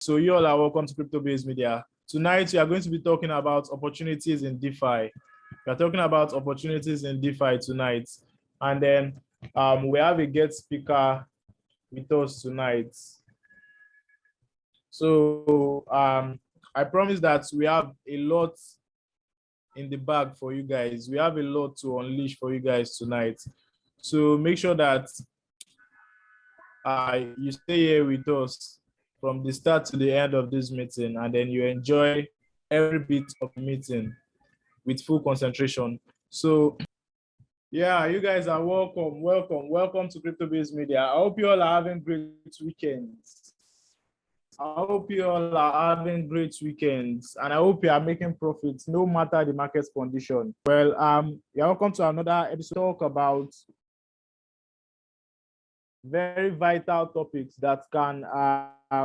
So you all are welcome to Crypto Based Media. Tonight, we are going to be talking about opportunities in DeFi. We are talking about opportunities in DeFi tonight. And then we have a guest speaker with us tonight. So I promise that we have a lot in the bag for you guys. We have a lot to unleash for you guys tonight. So make sure that you stay here with us from the start to the end of this meeting, and then you enjoy every bit of the meeting with full concentration. So yeah, you guys are welcome to Crypto Based Media. I hope you all are having great weekends. I hope you all are having great weekends, and I hope you are making profits no matter the market's condition. Well, you're welcome to another episode talk about very vital topics that can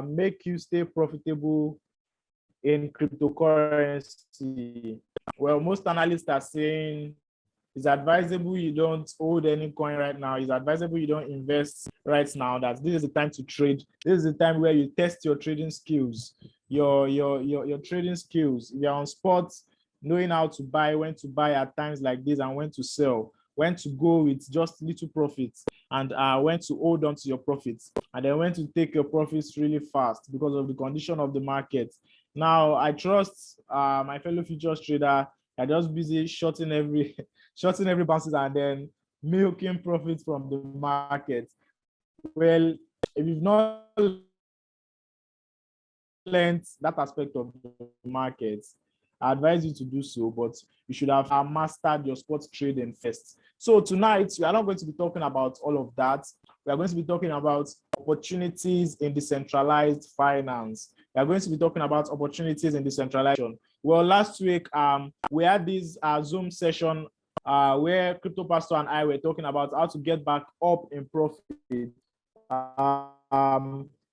make you stay profitable in cryptocurrency. Well, most analysts are saying it's advisable you don't hold any coin right now. It's advisable you don't invest right now. That this is the time to trade. This is the time where you test your trading skills, your trading skills. If you're on spot, knowing how to buy, when to buy at times like this, and when to sell, when to go with just little profits, and when to hold on to your profits, and then when to take your profits really fast because of the condition of the market. Now, I trust my fellow futures trader are just busy shorting every bounces and then milking profits from the market. Well, if you've not learned that aspect of the market, I advise you to do so, but you should have mastered your sports trading first. So tonight, we are not going to be talking about all of that. We are going to be talking about opportunities in decentralized finance. We are going to be talking about opportunities in decentralization. Well, last week, we had this Zoom session where Crypto Pastor and I were talking about how to get back up in profit. If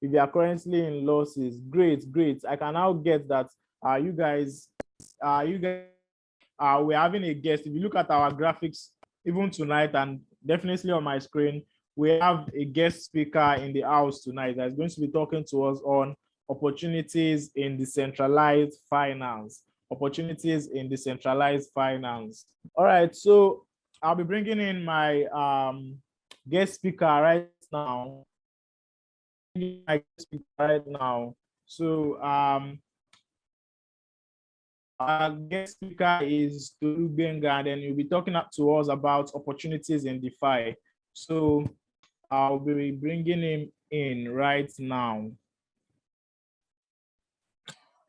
you are currently in losses, great. I can now get that you guys we're having a guest. If you look at our graphics, even tonight, and definitely on my screen, we have a guest speaker in the house tonight that's going to be talking to us on opportunities in decentralized finance. Opportunities in decentralized finance. All right, so I'll be bringing in my guest speaker right now. So our guest speaker is Tolu Benga, and then he'll be talking up to us about opportunities in DeFi. So I'll be bringing him in right now.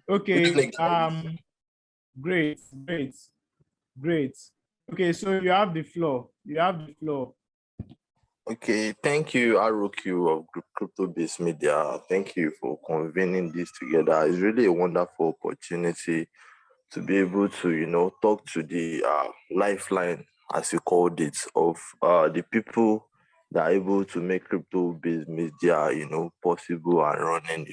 Okay. Great. Okay, so you have the floor. Okay, thank you, ROQ of Crypto Based Media. Thank you for convening this together. It's really a wonderful opportunity to be able to, talk to the lifeline, as you called it, of the people that are able to make Crypto Based Media, possible and running.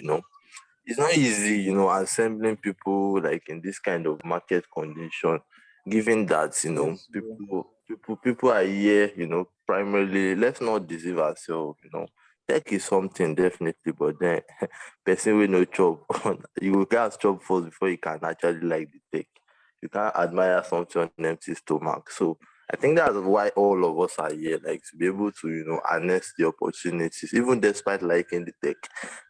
It's not easy, assembling people like in this kind of market condition, given that, Yes, people are here, primarily, let's not deceive ourselves, tech is something definitely, but then person with no job, you can't job first before you can actually like the tech. You can't admire something on an empty stomach. So I think that's why all of us are here, like to be able to, harness the opportunities, even despite liking the tech.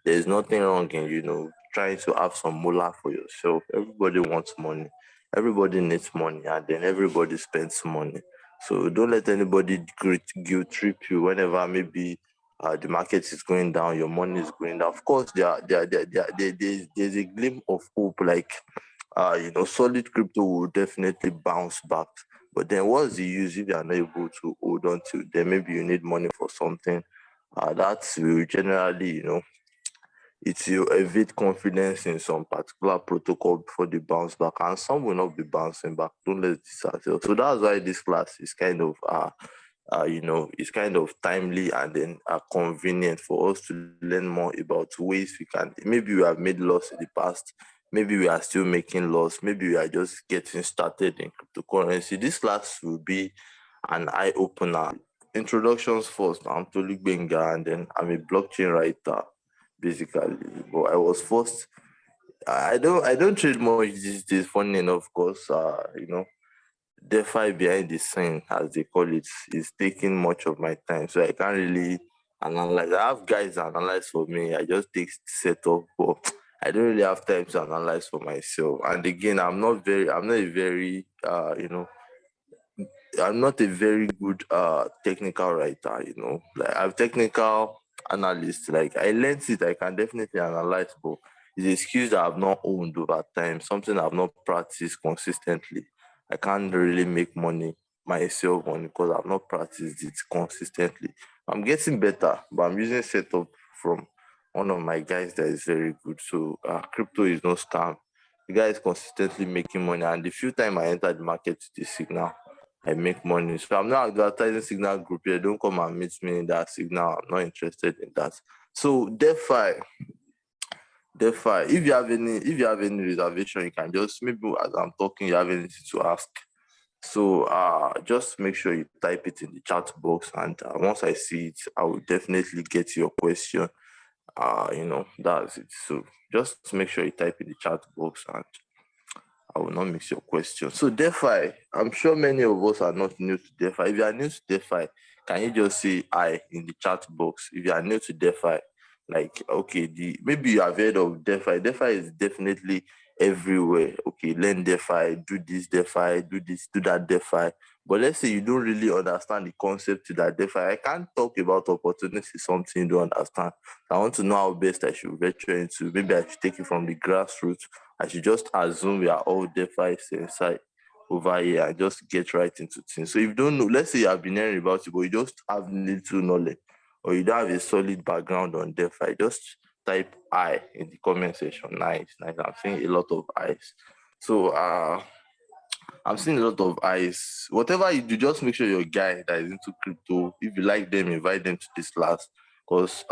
There's nothing wrong in, trying to have some moolah for yourself. Everybody wants money. Everybody needs money, and then everybody spends money. So don't let anybody guilt trip you whenever maybe the market is going down, your money is going down. Of course, there's a glimpse of hope, like solid crypto will definitely bounce back. But then what's the use if you are not able to hold on to? Then maybe you need money for something. That will generally, it will evade confidence in some particular protocol before they bounce back, and some will not be bouncing back. Don't let this ourselves. So that's why this class is kind of it's kind of timely and then convenient for us to learn more about ways we can. Maybe we have made loss in the past. Maybe we are still making loss. Maybe we are just getting started in cryptocurrency. This class will be an eye opener. Introductions first. I'm Tolu Benga, and then I'm a blockchain writer. basically. But I was forced. I don't trade much these days. Funny enough, because DeFi behind the scene, as they call it, is taking much of my time. So I can't really analyze. I have guys that analyze for me. I just take setup, but I don't really have time to analyze for myself. And again, I'm not a very I'm not a very good technical writer. Like I'm technical analyst. Like I learned it, I can definitely analyze, but it's a skill that I've not owned over time, something I've not practiced consistently. I can't really make money myself on it because I've not practiced it consistently. I'm getting better, but I'm using setup from one of my guys that is very good. So crypto is no scam. The guy is consistently making money, and the few time I enter the market with this signal, I make money. So I'm not advertising Signal Group here. Don't come and meet me in that Signal. I'm not interested in that. So DeFi. If you have any reservation, you can just maybe as I'm talking, you have anything to ask. So just make sure you type it in the chat box, and once I see it, I will definitely get your question. That's it. So just make sure you type in the chat box, and I will not miss your question. So DeFi, I'm sure many of us are not new to DeFi. If you are new to DeFi, can you just say I in the chat box? If you are new to DeFi, like okay, maybe you have heard of DeFi. DeFi is definitely everywhere. Okay, learn DeFi, do this, do that DeFi. But let's say you don't really understand the concept to that DeFi. I can't talk about opportunity, something you don't understand. I want to know how best I should venture into. Maybe I should take it from the grassroots. I should just assume we are all DeFi inside over here and just get right into things. So if you don't know, let's say you have been hearing about it, but you just have little knowledge or you don't have a solid background on DeFi, just type I in the comment section. Nice, nice. I'm seeing a lot of eyes. So I'm seeing a lot of eyes. Whatever you do, just make sure your guy that is into crypto, if you like them, invite them to this class. Because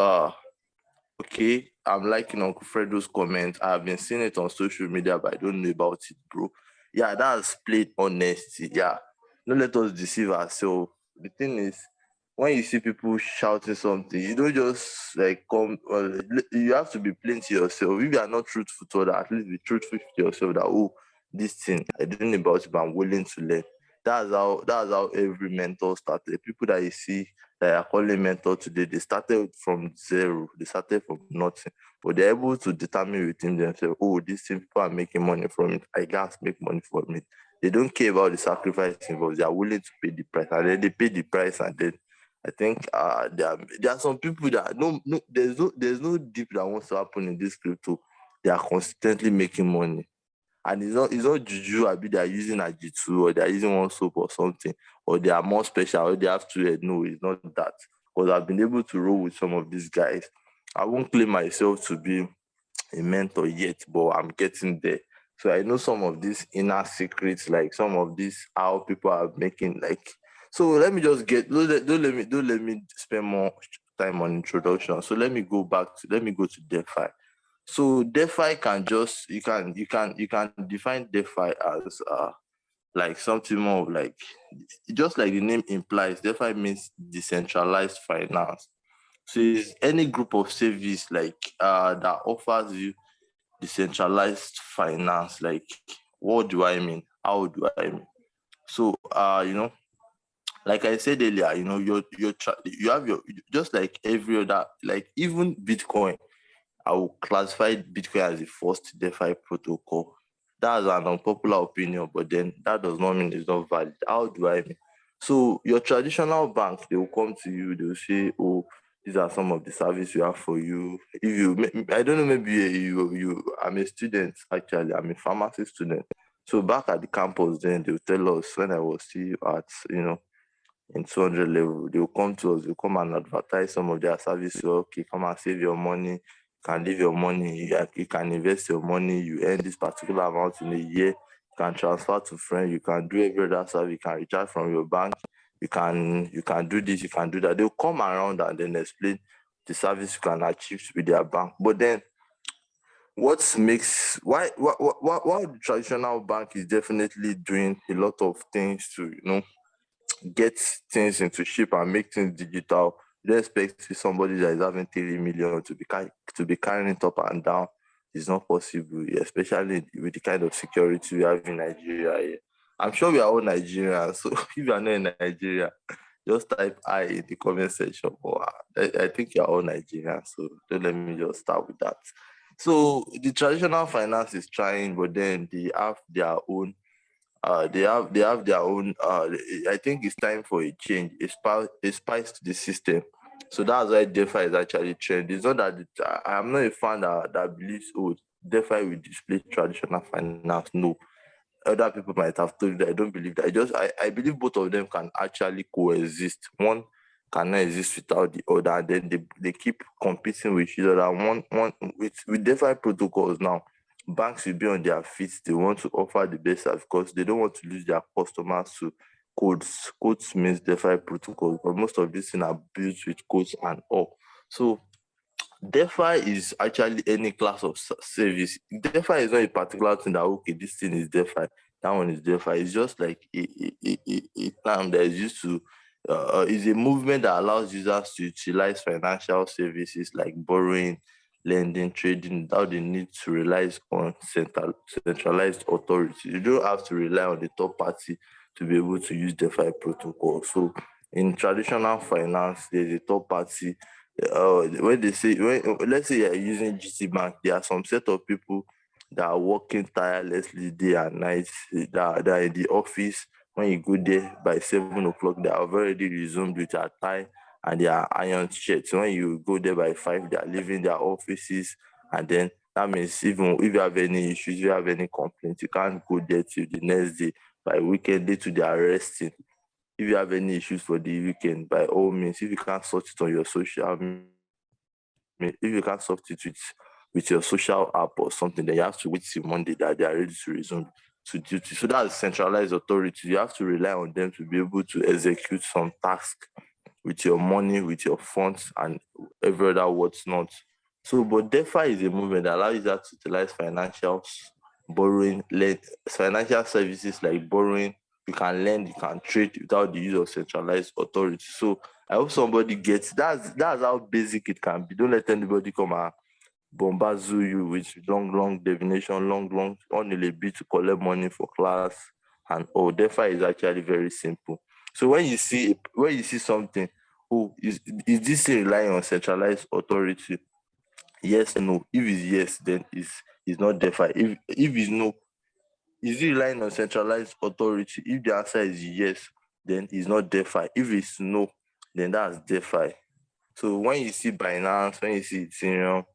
okay, I'm liking Uncle Fredo's comment. I've been seeing it on social media, but I don't know about it, bro. Yeah, that's plain honesty. Yeah. Don't let us deceive ourselves. The thing is, when you see people shouting something, you don't just like come. You have to be plain to yourself. If you are not truthful to others, at least be truthful to yourself. That this thing I didn't know about it, but I'm willing to learn. That's how every mentor started. People that you see that are calling mentor today, they started from zero. They started from nothing, but they're able to determine within themselves, this thing people are making money from it. I can't make money from it. They don't care about the sacrifice involved. They are willing to pay the price, and then they pay the price, and then I think there are some people that there's no dip that wants to happen in this crypto. They are consistently making money. And it's not juju, I be they are using a G2 or they are using one soap or something, or they are more special or they have two head. No, it's not that. Because I've been able to roll with some of these guys. I won't claim myself to be a mentor yet, but I'm getting there. So I know some of these inner secrets, like some of these how people are making like. So let me just get don't let me spend more time on introduction. So let me go to DeFi. So DeFi can just you can define DeFi as like something more of like just like the name implies, DeFi means decentralized finance. So it's any group of service like that offers you decentralized finance. Like what do I mean? How do I mean? So like I said earlier, you have your just like every other like even Bitcoin. I will classify Bitcoin as the first DeFi protocol. That's an unpopular opinion, but then that does not mean it's not valid. How do I mean? So your traditional bank, they will come to you, they will say, oh, these are some of the services we have for you. If I don't know, maybe I'm a student, actually, I'm a pharmacy student. So back at the campus, then they will tell us when I was still at, in 200 level, they will come to us, they'll come and advertise some of their services. So, okay, come and save your money, you can leave your money, you can invest your money, you earn this particular amount in a year, you can transfer to friends, you can do every other service, you can recharge from your bank, you can do this, you can do that. They'll come around and then explain the service you can achieve with their bank. But then what makes why the traditional bank is definitely doing a lot of things to get things into shape and make things digital You don't expect somebody that is having 3 million to be carrying it up and down. It's not possible, especially with the kind of security we have in Nigeria here. I'm sure we are all Nigerians, so if you are not in Nigeria, just type I in the comment section. But I think you're all Nigerians, so don't let me just start with that. So the traditional finance is trying, but then they have their own. They have their own. I think it's time for a change, a spice to the system. So that's why DeFi is actually trend. It's not that I'm not a fan that believes DeFi will displace traditional finance. No, other people might have told you that. I don't believe that. I believe both of them can actually coexist. One cannot exist without the other, and then they keep competing with each other. One with DeFi protocols now, banks will be on their feet. They want to offer the best service because they don't want to lose their customers to codes. Codes means DeFi protocols, but most of these things are built with codes and all. So DeFi is actually any class of service. DeFi is not a particular thing that, okay, this thing is DeFi, that one is DeFi. It's just like a term that is used to, is a movement that allows users to utilize financial services like borrowing, lending, trading without the need to rely on centralized authority. You don't have to rely on the third party to be able to use DeFi protocol. So in traditional finance, there's a third party. When they say, let's say you're using GT Bank, there are some set of people that are working tirelessly day and night, that are in the office. When you go there by 7 o'clock, they have already resumed with their tie and their iron shirts. When you go there by 5, they are leaving their offices, and then that means even if you have any issues, if you have any complaints, you can't go there till the next day. By weekend, day to they are resting. If you have any issues for the weekend, by all means, if you can't sort it on your social media, if you can't sort it with your social app or something, then you have to wait till Monday that they are ready to resume to duty. So that's centralized authority. You have to rely on them to be able to execute some task with your money, with your funds, and every other what's not. So, but DeFi is a movement that allows you to utilize borrowing, financial services like borrowing. You can lend, you can trade without the use of centralized authority. So I hope somebody gets that's how basic it can be. Don't let anybody come and bombazoo you with long definition, long on a bit to collect money for class and all. DeFi is actually very simple. So when you see something, is this thing relying on centralized authority? Yes, no. If it's yes, then it's not DeFi. If it's no, is it relying on centralized authority? If the answer is yes, then it's not DeFi. If it's no, then that's DeFi. So when you see Binance, when you see Ethereum,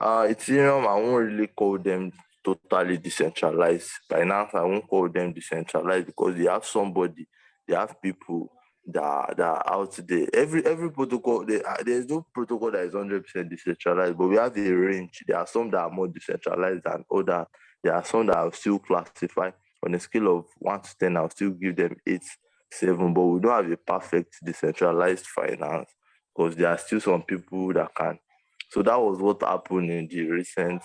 I won't really call them totally decentralized. Binance, I won't call them decentralized because they have people that are out there. Every protocol, there's no protocol that is 100% decentralized, but we have a range. There are some that are more decentralized than others. There are some that I'll still classify on a scale of 1 to 10. I'll still give them 8, 7, but we don't have a perfect decentralized finance because there are still some people that can. So that was what happened in the recent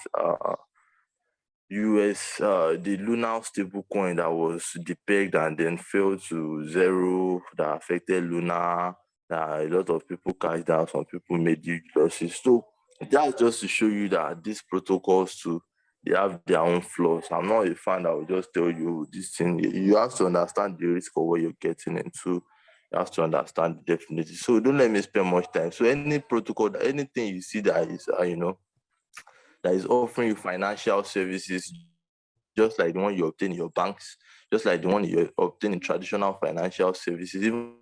US, the lunar stable coin that was depegged and then fell to zero, that affected Luna, that a lot of people cashed out, some people made huge losses. So that's just to show you that these protocols too, they have their own flaws. I'm not a fan that will just tell you this thing. You have to understand the risk of what you're getting into. You have to understand the definition. So don't let me spend much time. So any protocol, anything you see that is, that is offering you financial services, just like the one you obtain in your banks, just like the one you obtain in traditional financial services, even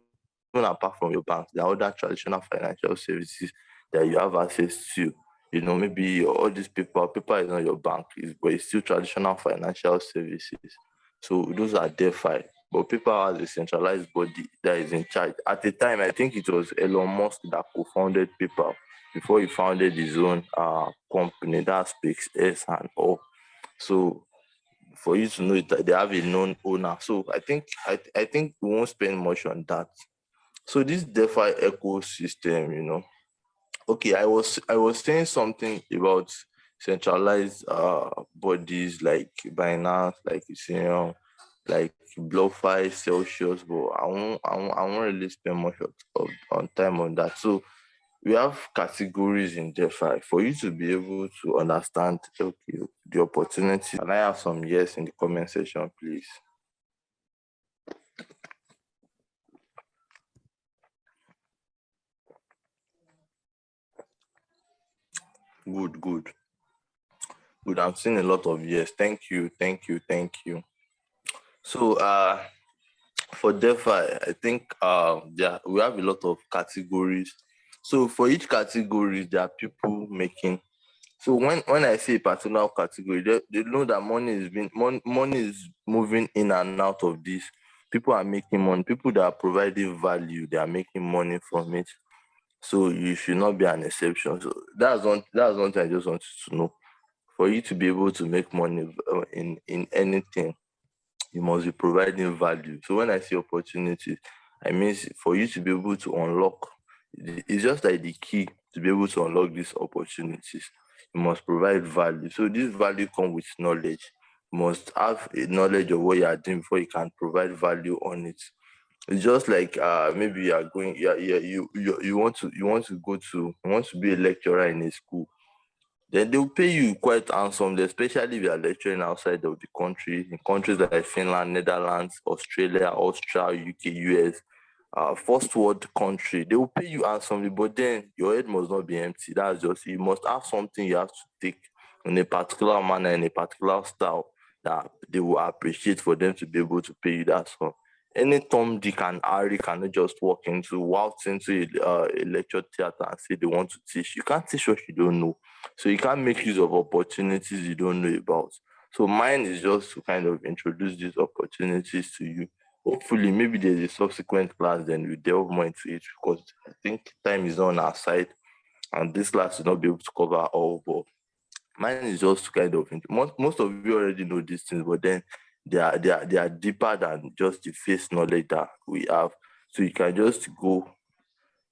apart from your banks, there are other traditional financial services that you have access to. Maybe all this paper is not your bank, but it's still traditional financial services. So those are DeFi. But PayPal has a centralized body that is in charge. At the time, I think it was Elon Musk that co-founded PayPal before he founded his own company, that SpaceX and all. So for you to know it, they have a known owner. So I think we won't spend much on that. So this DeFi ecosystem, okay, I was saying something about centralized bodies like Binance, like Ethereum, like BlockFi, Celsius, but I won't really spend much on time on that. So we have categories in DeFi for you to be able to understand, okay, the opportunity. Can I have some yes in the comment section, please? Good, good. Good. I'm seeing a lot of yes. Thank you, thank you, thank you. So for DeFi, I think yeah, we have a lot of categories. So for each category, there are people making. So when I say a particular category, they know that money is moving in and out of this. People are making money. People that are providing value, they are making money from it. So you should not be an exception. So that's one thing I just wanted to know. For you to be able to make money in anything, you must be providing value. So when I say opportunities, I mean for you to be able to unlock, it's just like the key to be able to unlock these opportunities. You must provide value. So this value comes with knowledge. You must have a knowledge of what you are doing before you can provide value on it. It's just like maybe you are going, yeah, you want to be a lecturer in a school, then they'll pay you quite handsomely, especially if you are lecturing outside of the country, in countries like Finland, Netherlands, Australia, Austria, UK, US, first world country. They will pay you handsomely, but then your head must not be empty. That's just, you must have something you have to take in a particular manner, in a particular style that they will appreciate for them to be able to pay you that sum. Any Tom, Dick, and Harry cannot just waltz into a lecture theater and say they want to teach. You can't teach what you don't know. So you can't make use of opportunities you don't know about. So mine is just to kind of introduce these opportunities to you. Hopefully, maybe there's a subsequent class, then we delve more into it because I think time is on our side, and this class will not be able to cover all. But mine is just to kind of most of you already know these things, but then they are deeper than just the face knowledge that we have. So you can just go,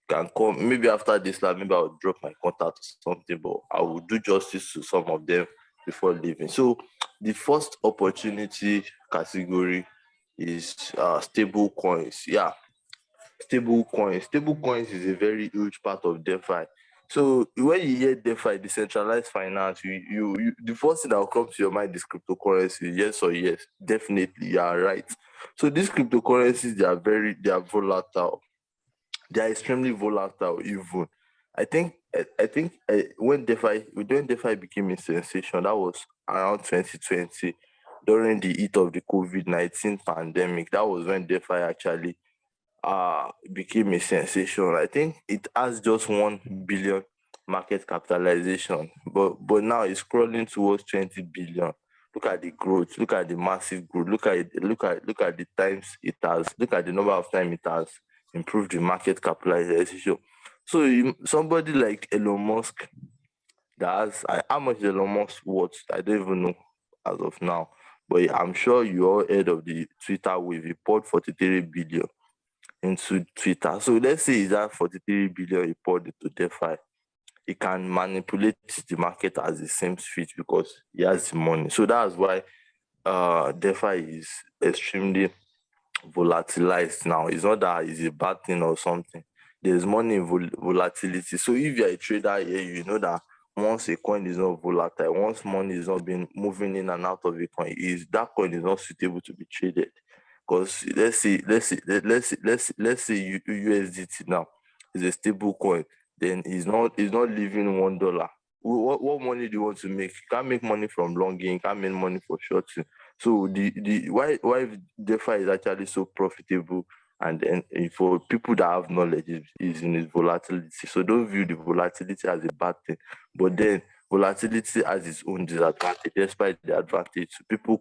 can come maybe after this lab, maybe I'll drop my contact or something, but I will do justice to some of them before leaving. So the first opportunity category is stable coins. Yeah, stable coins. Stable coins is a very huge part of DeFi. So when you hear DeFi, decentralized finance, you the first thing that will come to your mind is cryptocurrency. Yes or yes, definitely, you are right. So these cryptocurrencies, they are volatile. They are extremely volatile even. I think when DeFi became a sensation, that was around 2020 during the heat of the COVID-19 pandemic. That was when DeFi actually became a sensation. I think it has just 1 billion market capitalization, but now it's crawling towards 20 billion. Look at the growth, look at the massive growth, look at the times it has, look at the number of times it has improved the market capitalization. So somebody like Elon Musk that has how much is Elon Musk worth? I don't even know as of now. But I'm sure you all heard of the Twitter wave. He poured 43 billion into Twitter. So let's say is that 43 billion he poured into DeFi. He can manipulate the market as the same fit because he has the money. So that's why DeFi is extremely volatilized now. It's not that it's a bad thing or something. There's money in volatility. So if you're a trader here, you know that once a coin is not volatile, once money is not been moving in and out of a coin, is that coin is not suitable to be traded. Because let's say USDT now is a stable coin, then it's not leaving $1. What money do you want to make? You can't make money from longing, you can't make money for shorting. So the why DeFi is actually so profitable, and then for people that have knowledge is in its volatility. So don't view the volatility as a bad thing, but then volatility has its own disadvantage, despite the advantage. So people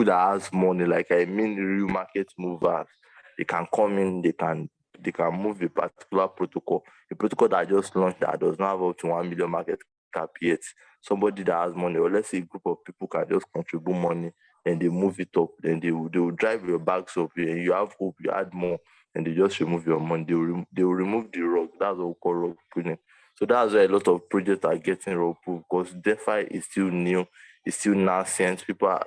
that has money, like I mean real market movers, they can come in, they can move a particular protocol, a protocol that just launched that does not have up to 1 million market cap yet. Somebody that has money, or let's say a group of people can just contribute money and they move it up, then they will drive your bags up, and you have hope, you add more, and they just remove your money. They will remove the rug. That's what we call rug pulling. So that's why a lot of projects are getting rug pulled because DeFi is still new, it's still nascent. People are,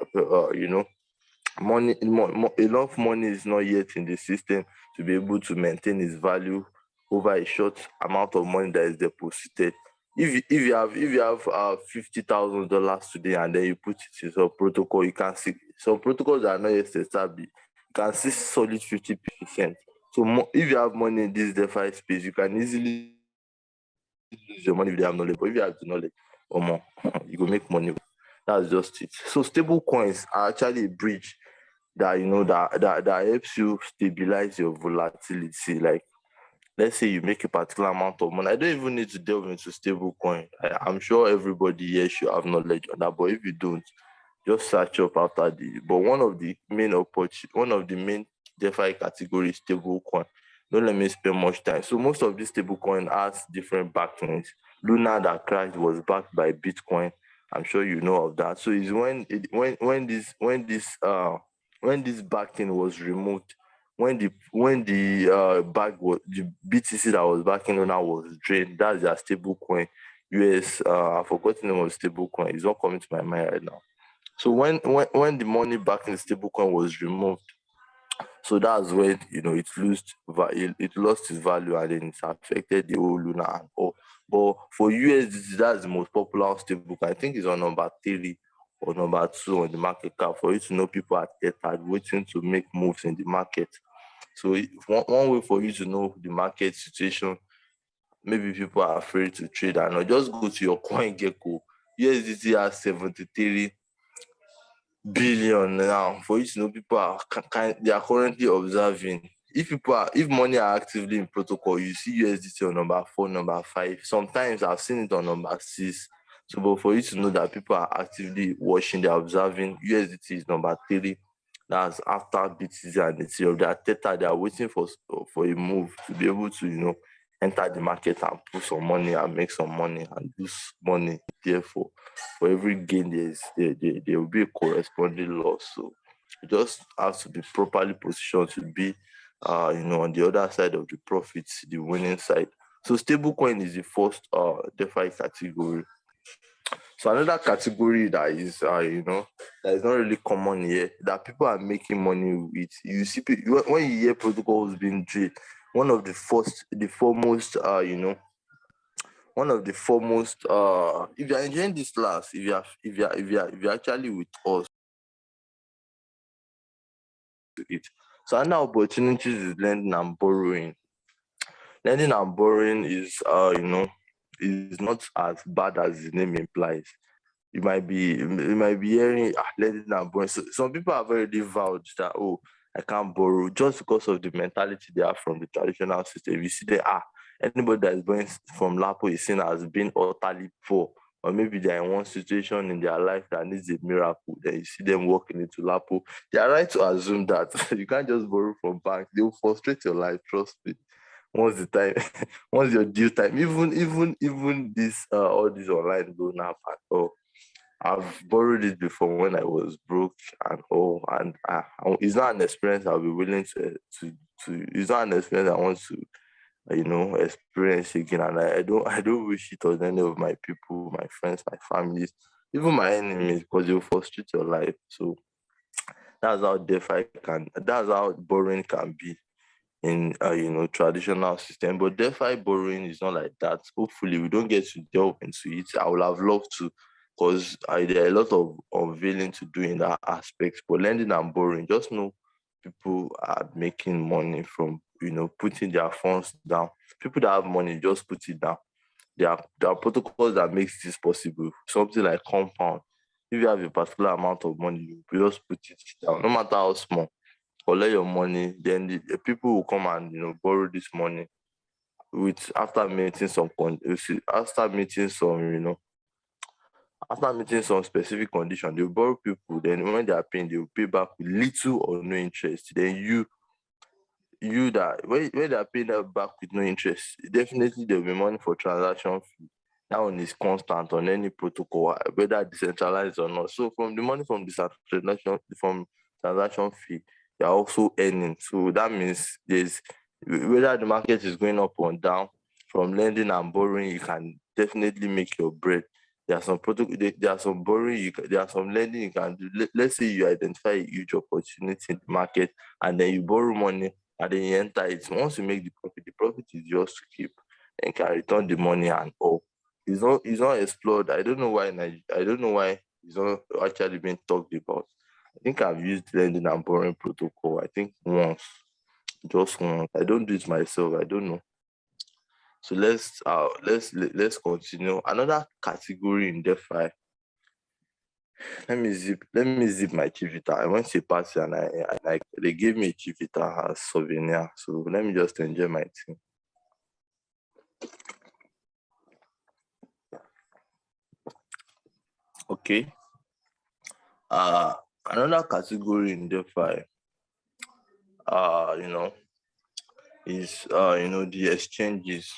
enough money is not yet in the system to be able to maintain its value over a short amount of money that is deposited. If you have $50,000 today and then you put it in some protocol, you can see some protocols that are not yet established. You can see solid 50%. So if you have money in this DeFi space, you can easily lose your money if you have knowledge. But if you have the knowledge, or more, you go make money. That's just it. So stable coins are actually a bridge that that helps you stabilize your volatility. Like, let's say you make a particular amount of money. I don't even need to delve into stable coin. I'm sure everybody here should have knowledge on that. But if you don't, just search up after the. But one of the main DeFi categories, stable coin. Don't let me spend much time. So most of these stable coin has different backings. Luna that crashed was backed by Bitcoin. I'm sure you know of that. So it's when this backing was removed, the BTC that was backing Luna was drained. That's their stable coin. I forgot the name of the stable coin. It's not coming to my mind right now. So when the money back in the stablecoin was removed, so that's when it lost its value and then it affected the whole Luna and all. But for USDT, that's the most popular stablecoin. I think it's on number 3 or number 2 on the market cap. For you to know, people are tethered waiting to make moves in the market. So one way for you to know the market situation, maybe people are afraid to trade and not, just go to your coin gecko. USDT has 73 billion now. For you to know, people are they are currently observing. If money are actively in protocol, you see USDT on number 4, number 5. Sometimes I've seen it on number 6. So, but for you to know that people are actively watching, they're observing, USDT is number 3. That's after BTC and Ethereum. They are theta, they are waiting for a move to be able to, enter the market and put some money and make some money and lose money. Therefore, for every gain, there will be a corresponding loss. So you just have to be properly positioned to be, on the other side of the profits, the winning side. So stablecoin is the first DeFi category. So another category that is, that is not really common here, that people are making money with. You see, when you hear protocols being drilled, one of the foremost, one of the foremost, if you're enjoying this class, if you're actually with us to it. So another opportunities is lending and borrowing. Lending and borrowing is not as bad as the name implies. You might be hearing lending and borrowing. So some people have already vowed that, oh, I can't borrow, just because of the mentality they have from the traditional system. You see anybody that is borrowing from Lapo is seen as being utterly poor, or maybe they're in one situation in their life that needs a miracle. Then you see them walking into Lapo. They are right to assume that you can't just borrow from banks. They will frustrate your life, trust me. Once the time, once your due time, even this all these online loan app and all, I've borrowed it before when I was broke and all, and it's not an experience I'll be willing to. It's not an experience I want to, experience again. And I don't wish it on any of my people, my friends, my families, even my enemies, because they'll frustrate your life. So that's how borrowing can be in traditional system. But DeFi borrowing is not like that. Hopefully we don't get to delve into it. I would have loved to, because there are a lot of unveiling to do in that aspect. But lending and borrowing, just know people are making money from putting their funds down. People that have money just put it down. There are protocols that makes this possible. Something like compound. If you have a particular amount of money, you just put it down, no matter how small, collect your money, then the people will come and borrow this money with after meeting some specific condition. They'll borrow people, then when they are paying, they'll pay back with little or no interest. Then you that when they are paying that back with no interest, definitely there'll be money for transaction fee. That one is constant on any protocol, whether decentralized or not. So from the money from transaction fee, you're also earning. So that means there's whether the market is going up or down, from lending and borrowing, you can definitely make your bread. There are some protocol, there are some borrowing, there are some lending you can do. Let's say you identify a huge opportunity in the market and then you borrow money and then you enter it. Once you make the profit is yours to keep and can return the money and all. It's not explored. I don't know why I don't know why it's not actually being talked about. I think I've used lending and borrowing protocol. I think once, just once. I don't do it myself. I don't know. So let's continue. Another category in DeFi. Let me zip my Chivita. I went to a party and they gave me a Chivita as souvenir. So let me just enjoy my thing. Okay. Another category in DeFi, you know, is the exchanges.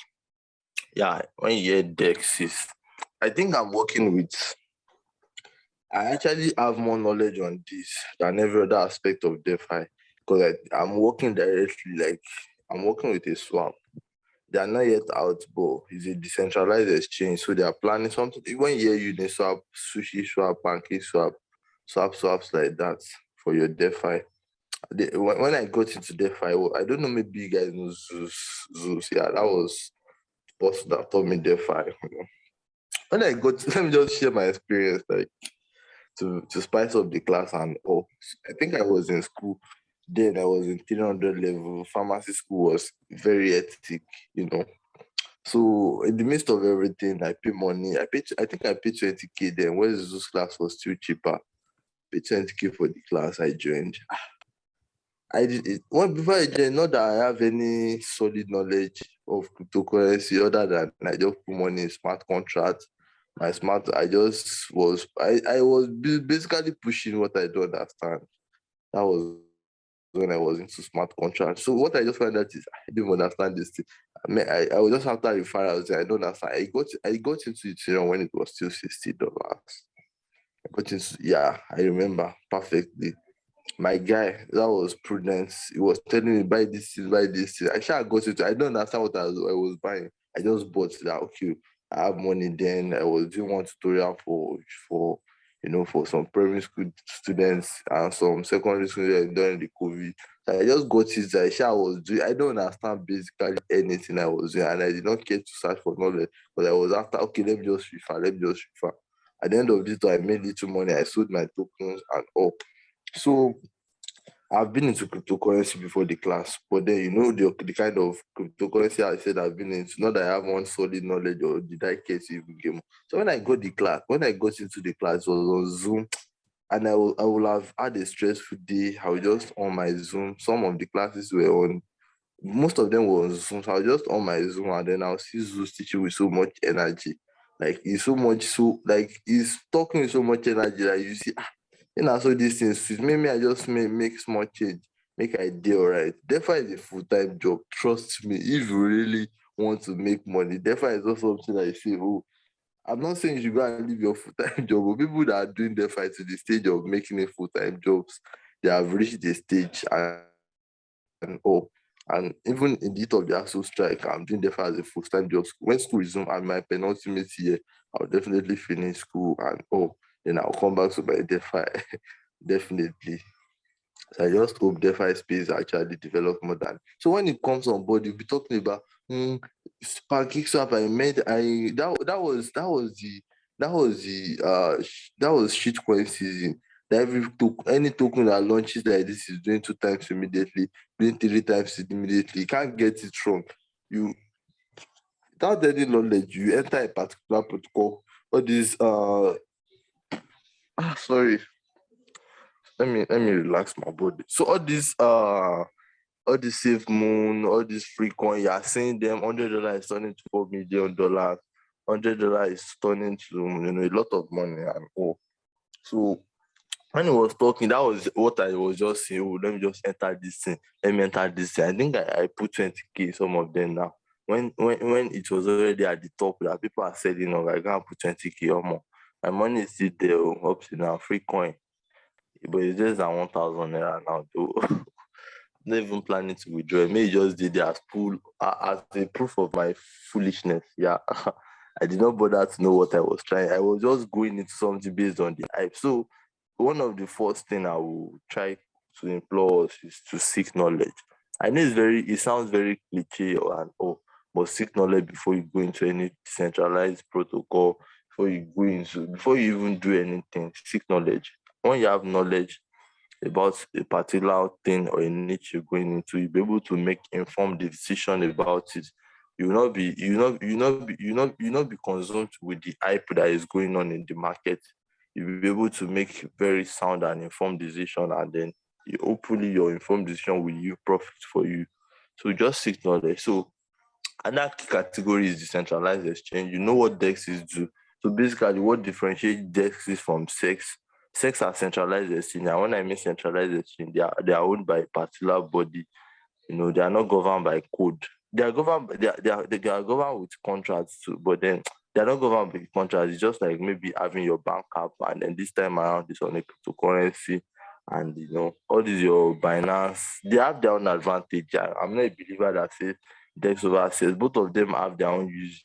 Yeah, when you hear DEXs, I think I actually have more knowledge on this than every other aspect of DeFi because I'm working directly, like I'm working with a swap. They are not yet out, but it's a decentralized exchange. So they are planning something. When you hear Uniswap, Sushi Swap, Pancake Swap, swaps like that for your DeFi. When I got into DeFi, I don't know, maybe you guys know Zeus. Zeus, yeah, that was the person that taught me DeFi. When I got, let me just share my experience, like to spice up the class and all. I think I was in school. Then I was in 300 level. Pharmacy school was very hectic, you know. So in the midst of everything, I pay money. I think I paid 20K then. When Zeus class was still cheaper, paid 20K for the class I joined. I did it. Well, before I joined, not that I have any solid knowledge of cryptocurrency other than I just put money in smart contracts. I was basically pushing what I don't understand. That was when I was into smart contracts. So what I just found out is I didn't understand this thing. I was just after referrals. I don't understand. I got into it, when it was still $60. I got into, yeah, I remember perfectly. My guy, that was Prudence. He was telling me buy this thing, buy this thing. I sure got it. I don't understand what I was buying. I just bought that. Okay, I have money. Then I was doing one tutorial for some primary school students and some secondary students during the COVID. So I just got it. I sure was doing. I don't understand basically anything I was doing, and I did not care to search for knowledge. But I was after, okay, let me just refer. Let me just refer. At the end of this, I made little money. I sold my tokens and all. So I've been into cryptocurrency before the class, but then the kind of cryptocurrency I said I've been into, not that I have one solid knowledge or did I care to even game. So when I got into the class, it was on Zoom, and I will have had a stressful day. I was just on my Zoom. Some of the classes were on, most of them were on Zoom. So I was just on my Zoom, and then I'll see Zeus teaching with so much energy. Like he's talking with so much energy that you see, so these things, maybe I just make small change, make I deal right. DeFi is a full-time job. Trust me, if you really want to make money, DeFi is not something that you say, oh, I'm not saying you should go and leave your full-time job, but people that are doing DeFi to the stage of making a full-time jobs, they have reached the stage and all. And even in the heat of the ASU strike, I'm doing DeFi as a full-time job. When school resumes, and my penultimate year, I'll definitely finish school and all. Then I'll come back to my DeFi. Definitely. So I just hope DeFi space actually develop more than. So when it comes on board, you'll be talking about Pancake Swap. I made I that was shitcoin season. That any token that launches like this is doing 2 times immediately, doing 3 times immediately. You can't get it wrong. You Without any knowledge, you enter a particular protocol. All these sorry, let me relax my body. So all this safe moon, all this free coin, you are seeing them $100 is turning to $4 million. $100 is turning to a lot of money and all. So when he was talking, that was what I was just saying. Oh, let me just enter this thing. Let me enter this thing. I think I put 20K some of them now. When it was already at the top, that people are selling, I can't put 20K or more. My money is still there, up to now, free coin. But it's just at 1,000 naira now, though. Not even planning to withdraw. May just did it as as a proof of my foolishness. Yeah. I did not bother to know what I was trying. I was just going into something based on the hype. So one of the first thing I will try to implore us is to seek knowledge. I know it sounds very cliche but seek knowledge before you go into any decentralized protocol, before you even do anything, seek knowledge. When you have knowledge about a particular thing or a niche you're going into, you'll be able to make informed decision about it. You will not be consumed with the hype that is going on in the market. You'll be able to make very sound and informed decision, and then hopefully your informed decision will yield profit for you. So just seek knowledge. So another key category is decentralized exchange. You know what DEXs do. So basically, what differentiates DEXs from SEX? SEX are centralized exchange. And when I mean centralized exchange, they are owned by a particular body. They are not governed by code. They are governed with contracts too, but then they are not governed by contracts. It's just like maybe having your bank app, and then this time around it's on a cryptocurrency, and all these your Binance, they have their own advantage. I'm not a believer that says Dex over access. Both of them have their own uses.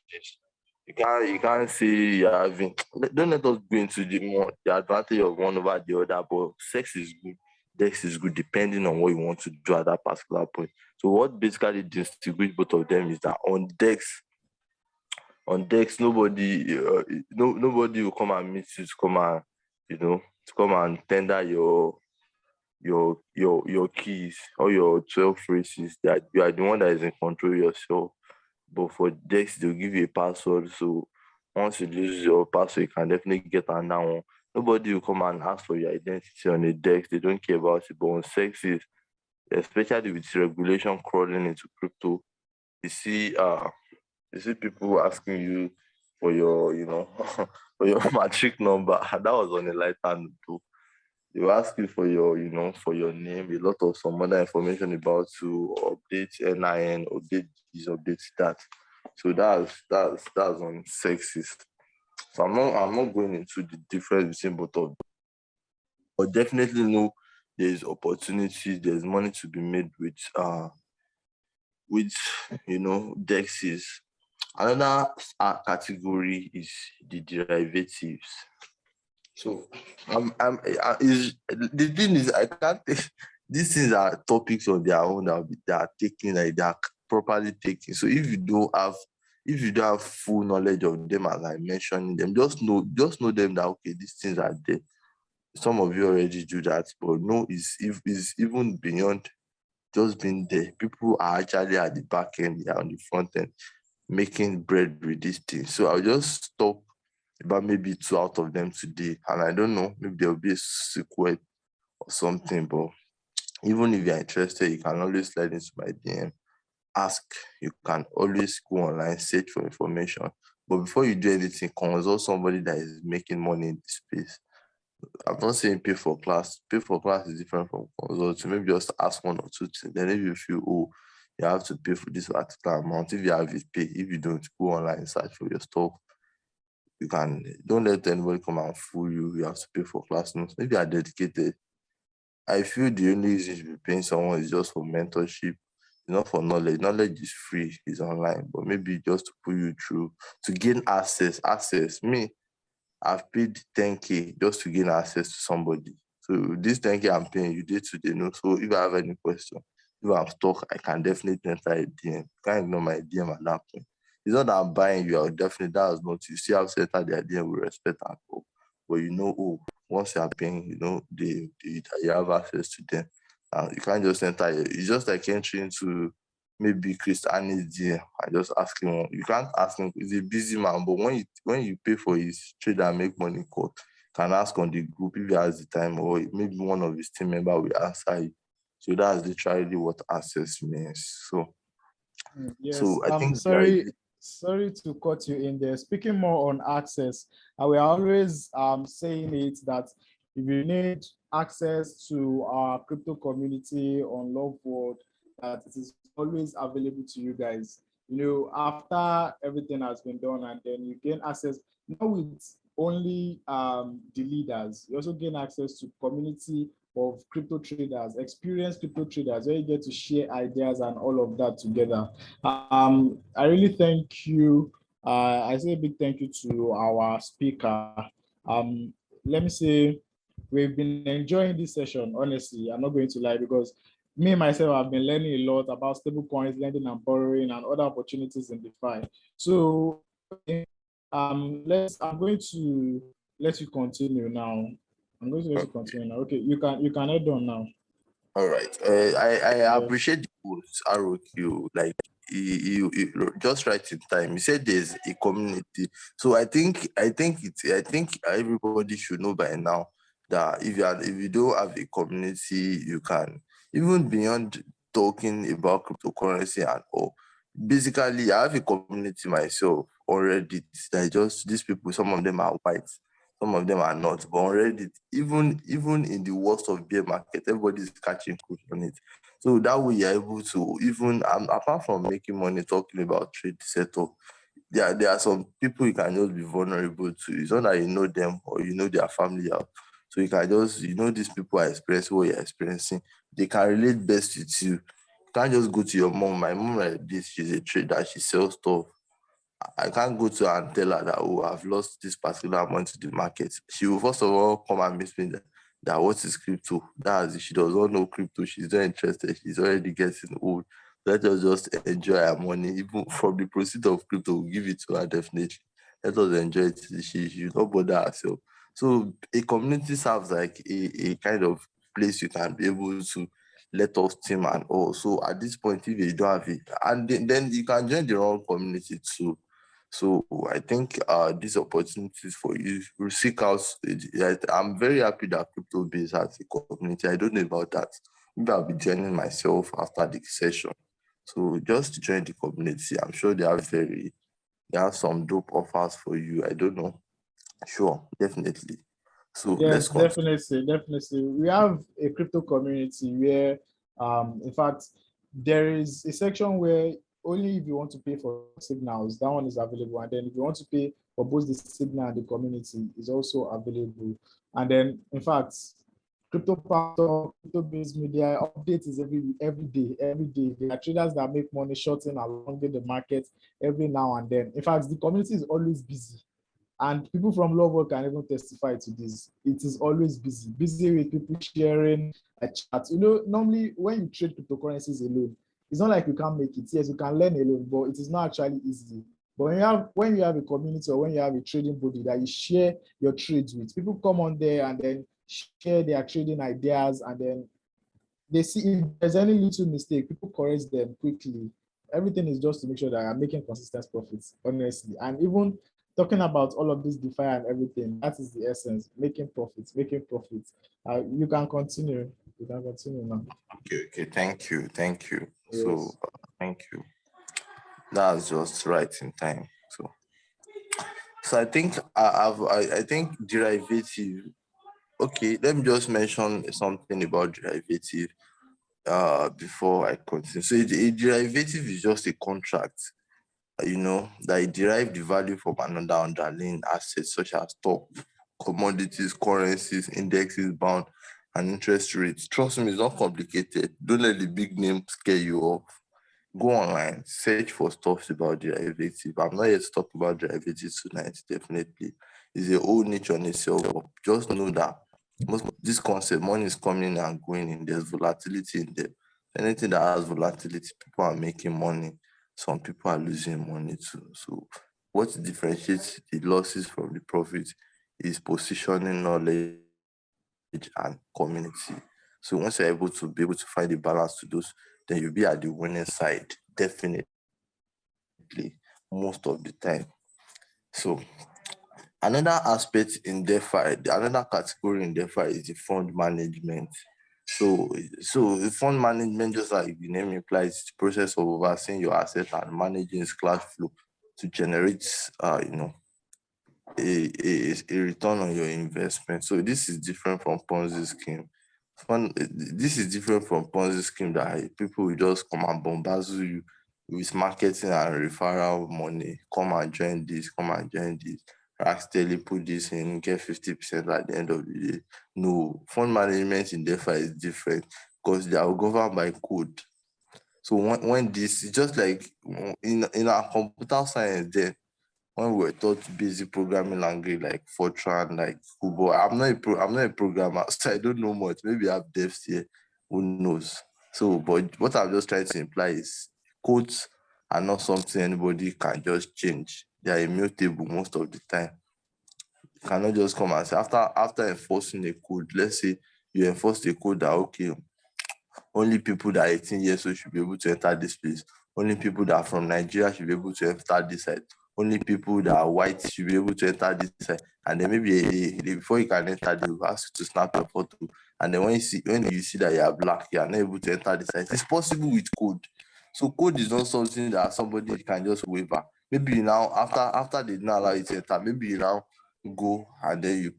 You can't say you're having. Don't let us go into the advantage of one over the other. But sex is good. Dex is good depending on what you want to do at that particular point. So what basically distinguishes both of them is that on Dex, nobody will come and meet you to come and tender your keys or your 12 phrases, that you are the one that is in control yourself. But for Dex, they'll give you a password. So once you lose your password, you can definitely get another one. Nobody will come and ask for your identity on a Dex. They don't care about it. But on Sexes, especially with regulation crawling into crypto, you see people asking you for your, for your matric number. That was on a lighter note too. They will ask you for your name, a lot of some other information about to update NIN, update this, update that. So that's on sexes. So I'm not going into the difference between both of them, but definitely know there's opportunity, there's money to be made with dexes. Another category is the derivatives. So is the thing is, I can't take these things are topics on their own that are taken, like they are properly taken. So if you don't have full knowledge of them, as I mentioned them, just know them, that okay, these things are there. Some of you already do that, but no, is even beyond just being there. People are actually at the back end, on the front end, making bread with these things. So I'll just talk about maybe two out of them today. And I don't know, maybe there'll be a sequel or something. But even if you're interested, you can always slide into my DM. Ask. You can always go online, search for information. But before you do anything, consult somebody that is making money in this space. I'm not saying pay for class. Pay for class is different from consult. So maybe just ask one or two things. Then if you feel, you have to pay for this particular amount, if you have it, pay. If you don't, go online, search for your stuff. Don't let anybody come and fool you. You have to pay for class notes. Maybe you are dedicated. I feel the only reason you should be paying someone is just for mentorship, not for knowledge. Knowledge is free, it's online, but maybe just to put you through, to gain access. Me, I've paid 10K just to gain access to somebody. So this 10K I'm paying you day to day. So if I have any question, if I'm stuck, I can definitely enter a DM. Can't ignore my DM at that point. It's not that I'm buying you, I'll definitely, that was not, you see, I've set out the idea with respect and hope. But once you are paying, you have access to them. You can't just enter it's just like entering into maybe Christianity and just ask him. You can't ask him, he's a busy man, but when you pay for his trade and make money call, can ask on the group if he has the time, or maybe one of his team member will answer you. So that's literally what access means. Yes, So I I'm think the idea. sorry to cut you in there. Speaking more on access, we are always saying it that if you need access to our crypto community on Love World, that it is always available to you guys. After everything has been done, and then you gain access, not with only the leaders, you also gain access to community of crypto traders, experienced crypto traders, where you get to share ideas and all of that together. I really thank you I say a big thank you to our speaker. Let me say we've been enjoying this session. Honestly, I'm not going to lie, because me myself have been learning a lot about stable coins, lending and borrowing, and other opportunities in DeFi. So, I'm going to let you continue now. I'm going to let you continue now. Okay, you can head on now. All right. I Yes. appreciate the post, ROQ. Like you just right in time. You said there's a community. So I think everybody should know by now that if you don't have a community, you can, even beyond talking about cryptocurrency and all. Basically, I have a community myself already. That just these people, some of them are white, some of them are not. But on Reddit, even in the worst of bear market, everybody is catching cruise on it. So that way you're able to, even apart from making money talking about trade setup, there are some people you can just be vulnerable to. It's not that you know them or you know their family out. So you can just, these people are experiencing what you're experiencing. They can relate best with you. You can't just go to your mom. My mom like this, she's a trader, she sells stuff. I can't go to her and tell her that, oh, I've lost this particular amount to the market. She will first of all come and meet me that what is crypto? That's if she does not know crypto, she's not interested. She's already getting old. Let us just enjoy our money. Even from the proceeds of crypto, we'll give it to her definitely. Let us enjoy it. She will not bother herself. So a community serves like a kind of place you can be able to let off steam and all. So at this point, if you don't have it, and then you can join the wrong community too. So I think these opportunities for you will seek out. I'm very happy that Crypto Base has a community. I don't know about that. Maybe I'll be joining myself after the session. So just join the community. I'm sure they have some dope offers for you. I don't know. Sure, definitely. So let's Yes, continue. definitely. We have a crypto community where, in fact, there is a section where only if you want to pay for signals, that one is available. And then if you want to pay for both the signal and the community, is also available. And then, in fact, crypto factor, crypto based media updates is every day. There are traders that make money shorting along the market every now and then. In fact, the community is always busy, and people from Love Work can even testify to this. It is always busy with people sharing a chat. Normally when you trade cryptocurrencies alone, it's not like you can't make it. Yes, you can learn alone, but it is not actually easy. But when you have a community, or when you have a trading body that you share your trades with, people come on there and then share their trading ideas, and then they see if there's any little mistake, people correct them quickly. Everything is just to make sure that I'm making consistent profits, honestly. And even talking about all of this DeFi and everything, that is the essence, making profits, making profits. You can continue. You can continue now. Okay. Thank you. So Yes. thank you. That's just right in time. So I think I think derivative. Okay, let me just mention something about derivative before I continue. So a derivative is just a contract, that it derive the value from another underlying asset such as stock, commodities, currencies, indexes, bound, and interest rates. Trust me, it's not complicated. Don't let the big name scare you off. Go online, search for stuff about derivative. I'm not here to talk about derivatives tonight, definitely. It's a whole niche on itself. But just know that most this concept, money is coming and going in. There's volatility in there. Anything that has volatility, people are making money. Some people are losing money too. So what differentiates the losses from the profit is positioning, knowledge, and community. So once you're able to find a balance to those, then you'll be at the winning side, definitely, most of the time. So another aspect in DeFi, another category in DeFi is the fund management. So the fund management, just like the name implies, it's the process of overseeing your assets and managing its cash flow to generate, a return on your investment. So this is different from Ponzi scheme. This is different from Ponzi scheme that people will just come and bamboozle you with marketing and referral money. Come and join this, come and join this. Accidentally put this in, get 50% at the end of the day. No, fund management in DeFi is different because they are governed by code. So when this is just like in our computer science, then when we were taught basic programming language like Fortran, like Kubo. I'm not a programmer, so I don't know much. Maybe I have devs here, who knows? So, but what I'm just trying to imply is codes are not something anybody can just change. They are immutable most of the time. You cannot just come and say after enforcing a code, let's say you enforce a code that okay, only people that are 18 years old should be able to enter this place. Only people that are from Nigeria should be able to enter this site. Only people that are white should be able to enter this site. And then maybe before you can enter, they will ask you to snap your photo. And then when you see that you are black, you are not able to enter the site. It's possible with code. So code is not something that somebody can just waiver. Maybe you now after they did not allow you to enter, maybe you now go and then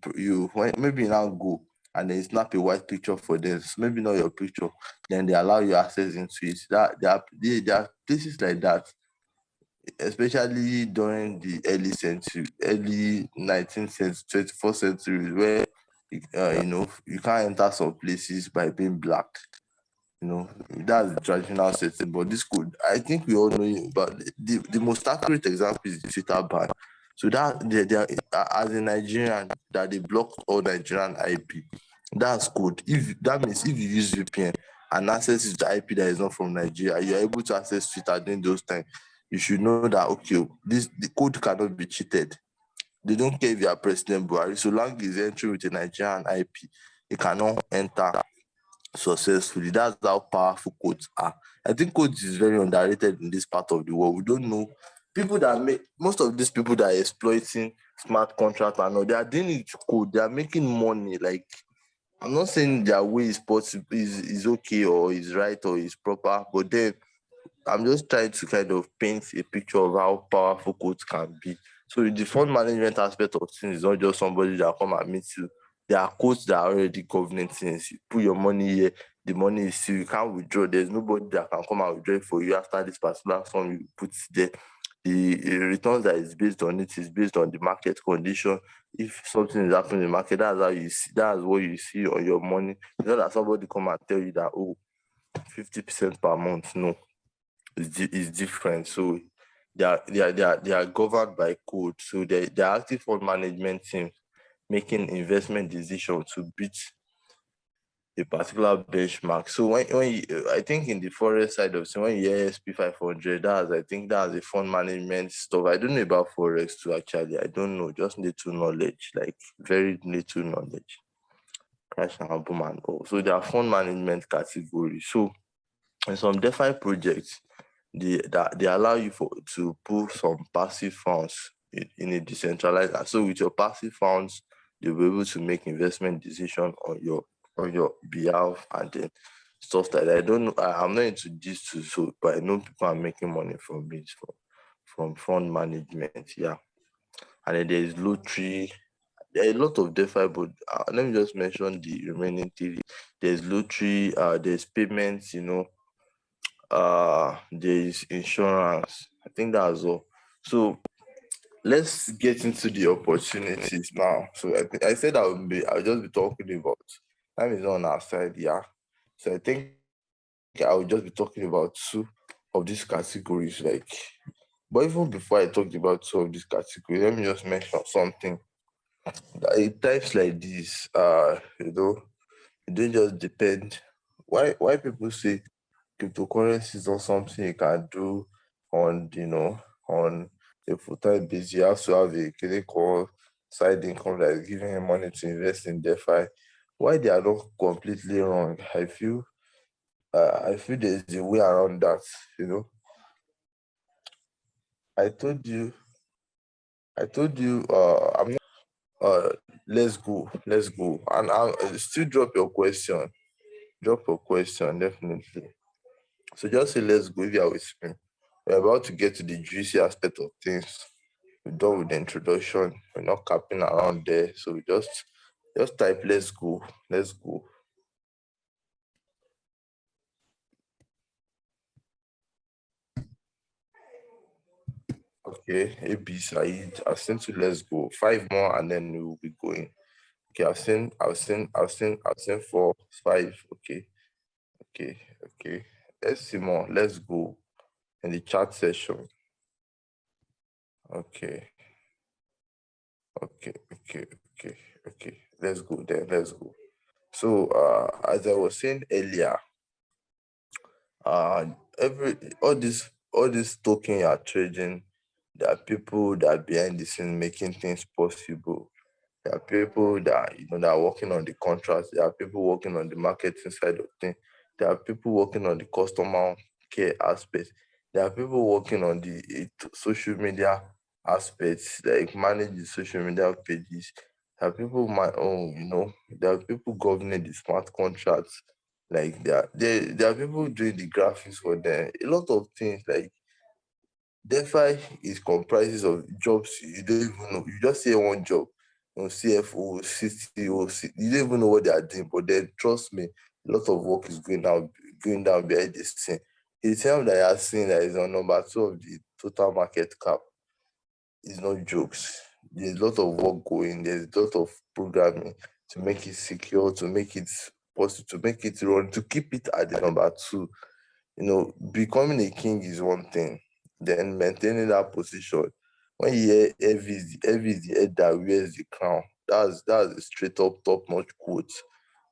maybe you now go and then snap a white picture for them. So maybe not your picture, then they allow you access into it. There are places like that, especially during the early 19th century, 21st century, where you can't enter some places by being black. That's the traditional setting. But this could, I think we all know, but the most accurate example is the Twitter ban. So that as a Nigerian, that they blocked all Nigerian IP. That's good. If that means if you use VPN and access to the IP that is not from Nigeria, you're able to access Twitter during those times. You should know that okay, the code cannot be cheated. They don't care if you are President Buhari, so long as it's entering with a Nigerian IP, it cannot enter successfully. That's how powerful codes are. I think codes is very underrated in this part of the world. We don't know people that make most of these people that are exploiting smart contracts and all, they are doing it to code. They are making money. Like I'm not saying their way is possible is okay or is right or is proper, but then I'm just trying to kind of paint a picture of how powerful codes can be. So the fund management aspect of things is not just somebody that come and meet you. There are codes that are already governing things. You put your money here, the money is still, you can't withdraw. There's nobody that can come and withdraw it for you after this particular sum you put there. The returns that is based on it is based on the market condition. If something is happening in the market, that's what you see on your money. It's not that somebody come and tell you that 50% per month. No, is different. So they are governed by code. So they are active fund management teams making investment decisions to beat a particular benchmark. So I think in the forex side of when you hear SP 500, I think that's a fund management stuff. I don't know about forex too actually. I don't know, just little knowledge, like very little knowledge. Crash and boom and all. So there are fund management categories. So in some DeFi projects, they allow you to pull some passive funds in a decentralized. So with your passive funds, you'll be able to make investment decision on your behalf and then stuff like that. I don't know. I'm not into this too, so but I know people are making money from it from fund management. Yeah, and then there is lottery. There are a lot of DeFi, but let me just mention the remaining three. There's lottery. There's payments. There is insurance. I think that's all. So let's get into the opportunities now. So I said I'll just be talking about time is on our side, yeah. So I think I will just be talking about two of these categories. But even before I talked about two of these categories, let me just mention something. That in times like this, it don't just depend. Why people say cryptocurrency is not something you can do on a full-time basis. You have to have a clinical side income that is giving you money to invest in DeFi. Why they are not completely wrong? I feel there's a way around that. I told you, I'm not, let's go. And I'll still drop your question. Drop your question, definitely. So just say let's go if you are with me. We're about to get to the juicy aspect of things. We're done with the introduction. We're not capping around there. So we just type let's go. Let's go. Okay, AB Said. I'll send you let's go. 5 more and then we will be going. Okay, I'll send 4, 5. Okay, okay. Let's see more. Let's go in the chat session. Okay. Okay, okay, okay, okay. Let's go then. Let's go. So, as I was saying earlier, uh, every all this token you are trading, there are people that are behind the scene making things possible. There are people that that are working on the contracts. There are people working on the marketing side of things. There are people working on the customer care aspect. There are people working on the social media aspects, like manage the social media pages. There are people there are people governing the smart contracts. Like there are people doing the graphics for them. A lot of things like DeFi is comprises of jobs you don't even know. You just say one job, CFO, CTO, you don't even know what they are doing. But then trust me, a lot of work is going down behind the scene. The time that you are seeing that is on number two of the total market cap is not jokes. There's a lot of work going, there's a lot of programming to make it secure, to make it possible, to make it run, to keep it at the number two. Becoming a king is one thing, then maintaining that position. When you hear heavy is the head that wears the crown, that's a straight up top notch quote.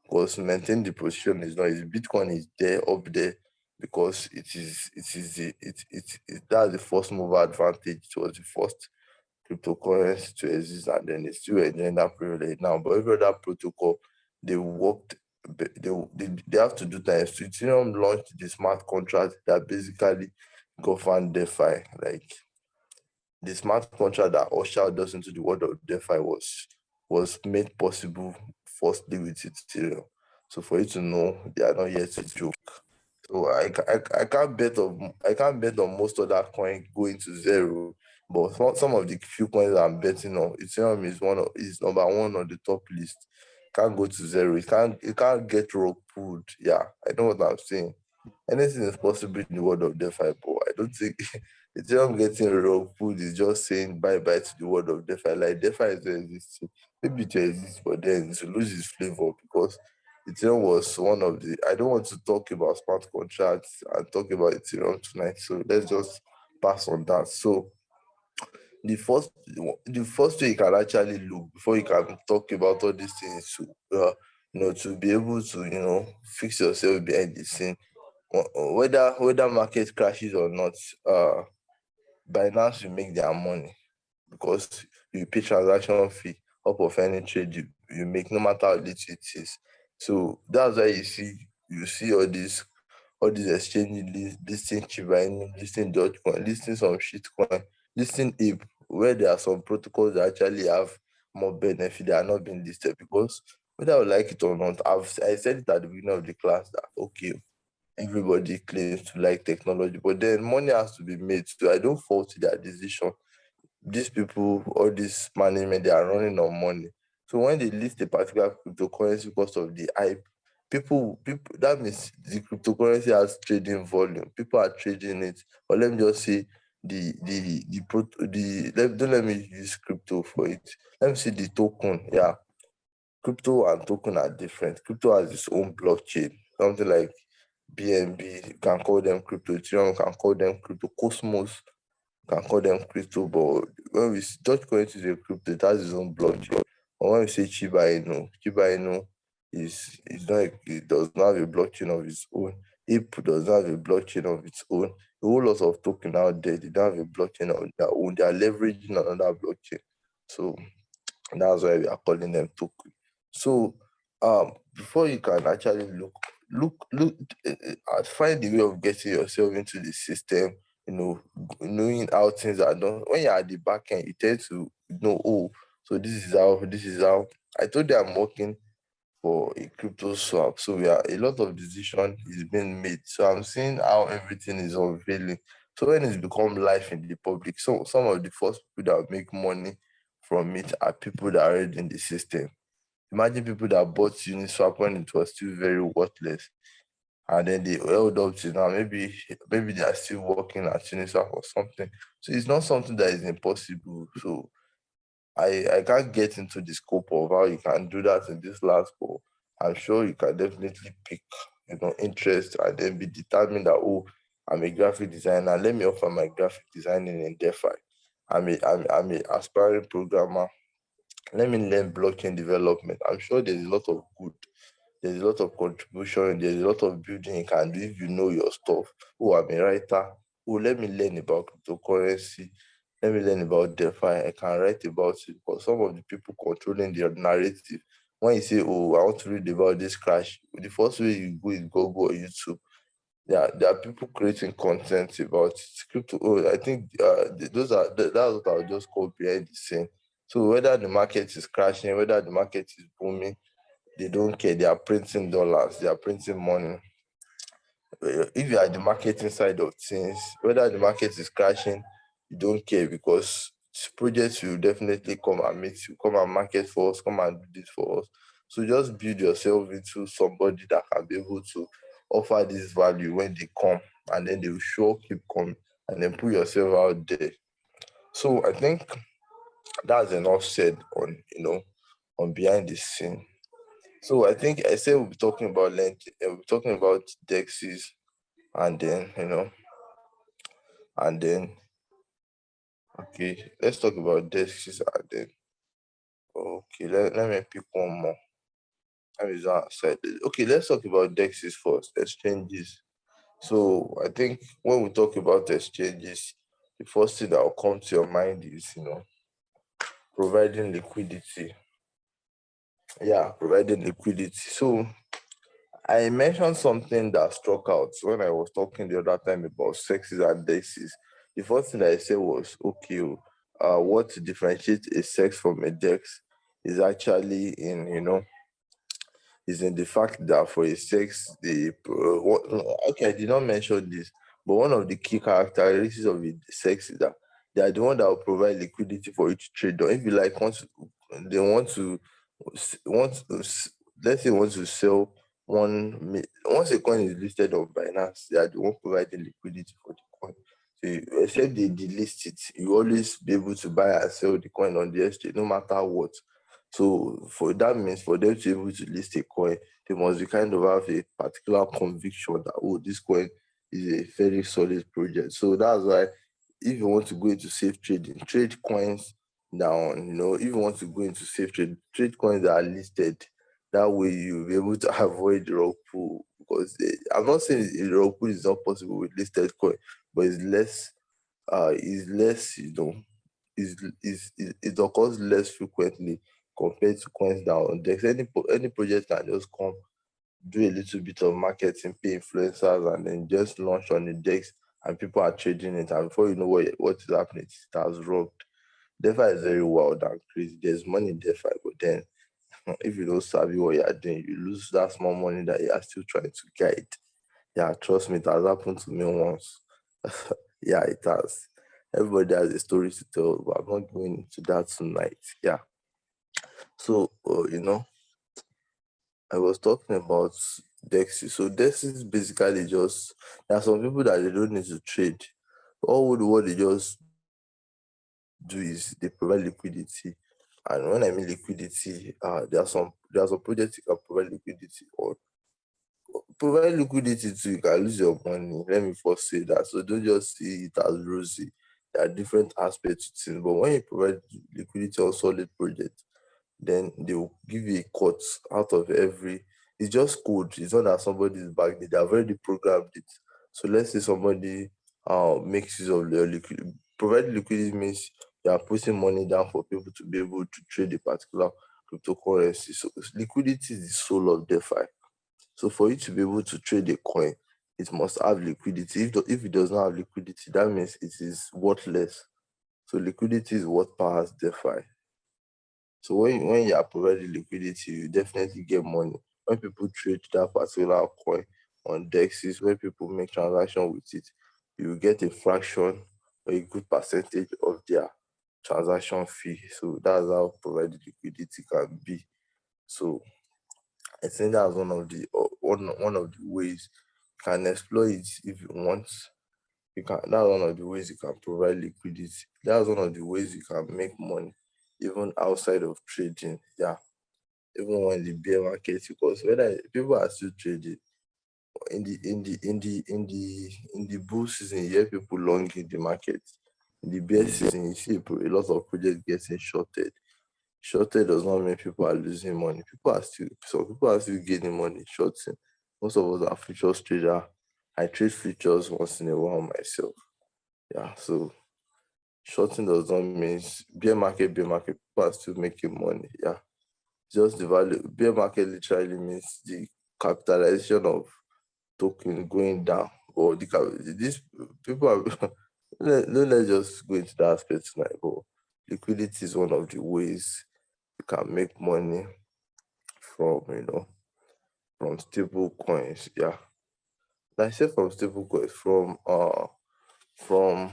Because maintaining the position is not easy. Bitcoin is there up there because that's the first mover advantage. It was the first cryptocurrency to exist, and then it's still enjoying that privilege now. But every other protocol, they worked, they have to do times. So Ethereum launched the smart contract that basically govern DeFi. Like the smart contract that ushered us into the world of DeFi was made possible firstly with Ethereum. So for you to know, they are not yet a joke. So I can't bet on most of that coin going to zero, but some of the few coins I'm betting on, Ethereum is number one on the top list. Can't go to zero. It can't get rug pulled. Yeah, I know what I'm saying. Anything is possible in the world of DeFi, but I don't think Ethereum getting rug pulled is just saying bye bye to the world of DeFi. Like DeFi is existing, maybe it exists, but then to lose its flavor because Ethereum was one of the. I don't want to talk about smart contracts and talk about Ethereum tonight, so let's just pass on that. So the first, the first way you can actually look before you can talk about all these things to be able to fix yourself behind the scene, whether market crashes or not. Binance will make their money because you pay transaction fee up of any trade you make, no matter how little it is. So that's why you see all these exchanges listing Shiba Inu, listing Dogecoin, listing some shitcoin, listing Ape, where there are some protocols that actually have more benefit that are not being listed because whether I would like it or not, I said it at the beginning of the class that okay, everybody claims to like technology, but then money has to be made. So I don't fault their decision. These people, all this management, they are running on money. So when they list a particular cryptocurrency because of the hype, people that means the cryptocurrency has trading volume. People are trading it. Or let me just say don't let me use crypto for it. Let me say the token. Yeah. Crypto and token are different. Crypto has its own blockchain, something like BNB, you can call them crypto, Ethereum, you can call them crypto, Cosmos, can call them crypto, but when we Dogecoin is a crypto, it has its own blockchain. But when we say Shiba Inu is not it does not have a blockchain of its own. Ape does not have a blockchain of its own. A whole lot of token out there, they don't have a blockchain of their own. They are leveraging another blockchain. So that's why we are calling them token. So before you can actually find the way of getting yourself into the system, knowing how things are done. When you're at the back end, you tend to know, oh, so this is how I told you I'm working for a crypto swap. So a lot of decision is being made. So I'm seeing how everything is unveiling. So when it's become life in the public, so some of the first people that make money from it are people that are already in the system. Imagine people that bought Uniswap when it was still very worthless, and then they held up to now. Maybe they are still working at Uniswap or something. So it's not something that is impossible. So I can't get into the scope of how you can do that in this last, but I'm sure you can definitely pick, interest and then be determined that, oh, I'm a graphic designer. Let me offer my graphic designing in DeFi. I'm a aspiring programmer. let me learn blockchain development. I'm sure there's a lot of good, there's a lot of contribution, there's a lot of building you can do if you know your stuff. Oh, I'm a writer. Oh, let me learn about cryptocurrency. Let me learn about DeFi. I can write about it because some of the people controlling the narrative, when you say, oh, I want to read about this crash, the first way you go is Google or YouTube. There are people creating content about crypto. Oh, I think that's what I would just call behind the scene. So whether the market is crashing, whether the market is booming, they don't care. They are printing dollars. They are printing money. If you are the marketing side of things, whether the market is crashing, you don't care because projects will definitely come and meet you, come and market for us, come and do this for us. So just build yourself into somebody that can be able to offer this value when they come, and then they will sure keep coming, and then put yourself out there. So I think that's enough said on on behind the scene. So I think I said we'll be talking about length, we'll be talking about dexes, and then and then okay, let's talk about dexes, and then okay, let me pick one more. Let me just aside. Okay, let's talk about dexes first, exchanges. So I think when we talk about exchanges, the first thing that will come to your mind is providing liquidity. Yeah, providing liquidity. So I mentioned something that struck out when I was talking the other time about sexes and dexes. The first thing that I said was, okay, what differentiates a sex from a dex is actually is in the fact that for a sex, okay, I did not mention this, but one of the key characteristics of a sex is that they are the one that will provide liquidity for you to trade on. If you like, they want to, let's say, want to sell once a coin is listed on Binance, they are the one providing liquidity for the coin. So except they delist it, you always be able to buy and sell the coin on the exchange, no matter what. So for that means for them to be able to list a coin, they must be kind of have a particular conviction that, oh, this coin is a very solid project. So that's why if you want to go into safe trading, trade coins down, if you want to go into safe trade coins that are listed. That way you'll be able to avoid rug pull, because I'm not saying rug pull is not possible with listed coin, but it's less, it occurs less frequently compared to coins that are on Dex. Any project can just come, do a little bit of marketing, pay influencers, and then just launch on the Dex, and people are trading it. And before you know what is happening, it has robbed. DeFi is very wild and crazy. There's money in DeFi, but then if you don't sabi what you are doing, you lose that small money that you are still trying to guide. Yeah, trust me, it has happened to me once. Yeah, it has. Everybody has a story to tell, but I'm not going into that tonight. Yeah. So, I was talking about Dexy. So Dexy is basically just, there are some people that they don't need to trade. What they just do is they provide liquidity. And when I mean liquidity, there are some projects you can provide liquidity on. Provide liquidity too, you can lose your money. Let me first say that. So don't just see it as rosy. There are different aspects to things. But when you provide liquidity on solid projects, then they will give you a cut out of every. It's just code. It's not that somebody is back there. They have already programmed it. So let's say somebody makes use of their liquidity. Provide liquidity means you are putting money down for people to be able to trade a particular cryptocurrency. So liquidity is the soul of DeFi. So for you to be able to trade a coin, it must have liquidity. If it does not have liquidity, that means it is worthless. So liquidity is what powers DeFi. So when you are providing liquidity, you definitely get money. When people trade that particular coin on DEXs, when people make transaction with it, you will get a fraction or a good percentage of their transaction fee. So that's how provided liquidity can be. So I think that's one of the ways you can exploit it if you want. That's one of the ways you can provide liquidity. That's one of the ways you can make money, even outside of trading. Yeah, even when the bear market, because whether people are still trading in the bull season, you hear people long in the market. In the bear season, you see a lot of projects getting shorted. Shorting does not mean people are losing money. Some people are still gaining money shorting. Most of us are futures trader. I trade futures once in a while myself. Yeah, so shorting does not mean bear market, people are still making money. Yeah. Just the value. Bear market literally means the capitalization of token going down, or these people are let's just go into that aspect tonight. But liquidity is one of the ways you can make money from, from stable coins. Yeah. Like I said, from stable coins, from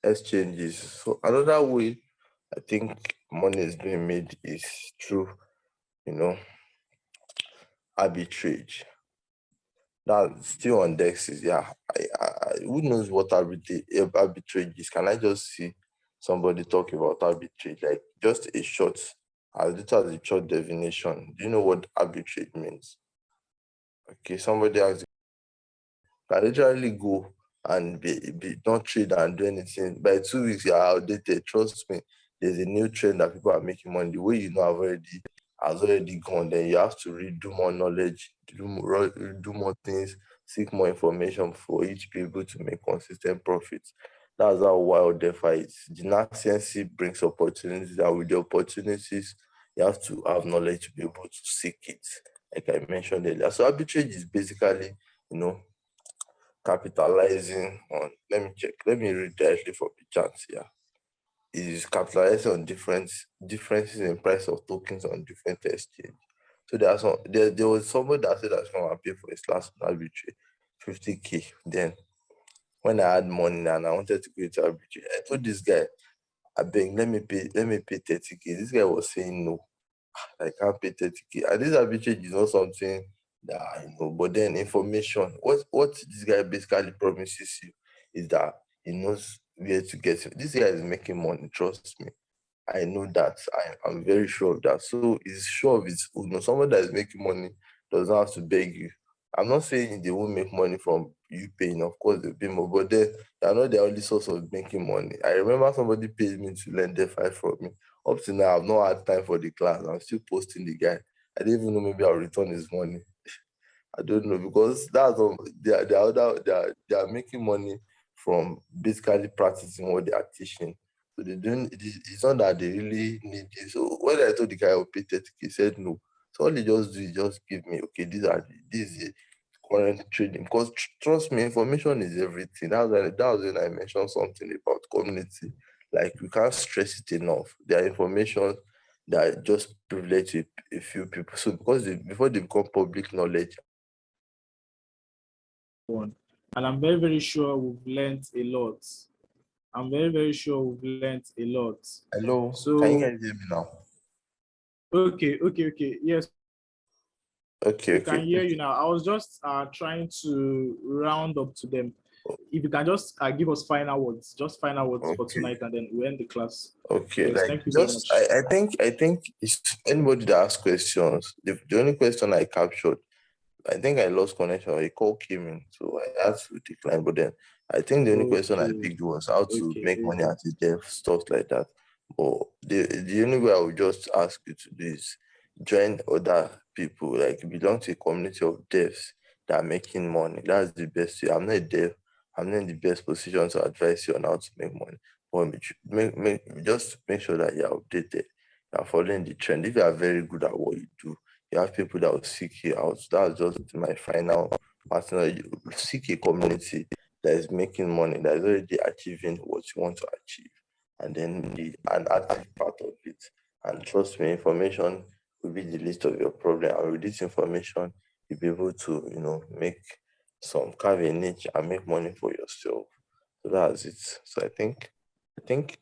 exchanges. So another way I think money is being made is through, you know, arbitrage. That's still on dexes. Yeah. Who knows what arbitrage is? Can I just see somebody talk about arbitrage? Like just a short, as little as a short definition. Do you know what arbitrage means? Okay, somebody has can literally go and be not trade and do anything. By 2 weeks, you're outdated. Trust me, there's a new trend that people are making money. The way you know has already gone. Then you have to read, do more knowledge, do more things, seek more information for each people to make consistent profits. That's how wild DeFi is. The nascency brings opportunities, and with the opportunities, you have to have knowledge to be able to seek it, like I mentioned earlier. So arbitrage is basically, you know, capitalizing on, let me read directly from the charts here. It is capitalizing on differences in price of tokens on different exchange. So there was somebody that said that's going to pay for his last arbitrage 50K. Then when I had money and I wanted to go to arbitrage, I told this guy, I beg, let me pay 30K. This guy was saying no. I can't pay 30K. And this arbitrage is not something that I know. But then information, what this guy basically promises you is that he knows where to get it. This guy is making money, trust me. I know that. I'm very sure of that. So he's sure of his own. Someone that is making money doesn't have to beg you. I'm not saying they won't make money from you paying, of course they'll pay more, but then they're not the only source of making money. I remember somebody paid me to learn DeFi from me. Up to now, I've not had time for the class. I'm still posting the guy. I didn't even know maybe I'll return his money. I don't know because they are making money from basically practicing what they are teaching. So they don't. It's not that they really need it. So when I told the guy I would pay 30K, he said no. So all he just do is just give me, okay, this is the current trading. Because trust me, information is everything. That was when I mentioned something about community. Like we can't stress it enough. There are information that are just privileged to a few people. So because before they become public knowledge. And I'm very, very sure we've learned a lot. I'm very, very sure we've learned a lot. Hello, can you So, guys hear me now? okay. Yes, Okay, we okay, can hear okay. you now. I was just trying to round up to them. If you can just give us final words for Okay, tonight, and then we end the class. okay. Yes, Like thank you very just, much. I think it's anybody that asks questions. The only question I captured, I think I lost connection. A call came in, so I had to decline. But then I think the only question I Okay, picked was how to make money okay. as a dev, stuff like that. But the only way I would just ask you to do is join other people, like belong to a community of devs that are making money. That's the best way. I'm not a dev. I'm not in the best position to advise you on how to make money. But just make sure that you're updated. You're following the trend. If you are very good at what you do, you have people that will seek you out. That's just my final partner. You seek a community that is making money, that is already achieving what you want to achieve, and then an active part of it. And trust me, information will be the least of your problem. And with this information, you'll be able to, make carve a niche and make money for yourself. So that's it. So I think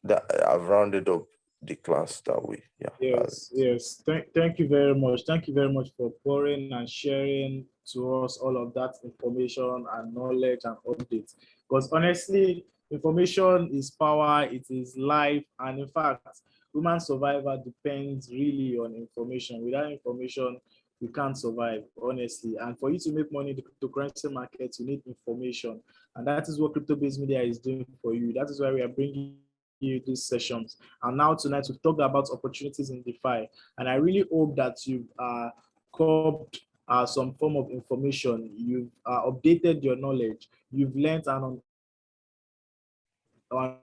that I've rounded up the class that way. Yeah, that's it. Yes. Thank you very much. Thank you very much for pouring and sharing to us all of that information and knowledge and updates. Because honestly, information is power, it is life, and in fact, human survival depends really on information. Without information, we can't survive, honestly. And for you to make money in the cryptocurrency market, you need information. And that is what crypto-based media is doing for you. That is why we are bringing these sessions. And now tonight we've talked about opportunities in DeFi, and I really hope that you've copped some form of information. You've updated your knowledge. You've learned and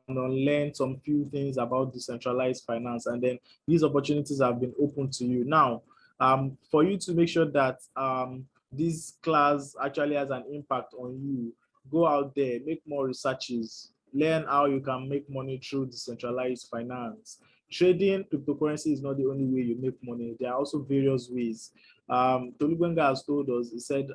unlearn some few things about decentralized finance, and then these opportunities have been open to you. Now, for you to make sure that this class actually has an impact on you, go out there, make more researches, learn how you can make money through decentralized finance. Trading cryptocurrency is not the only way you make money. There are also various ways. Tolubenga has told us, he said,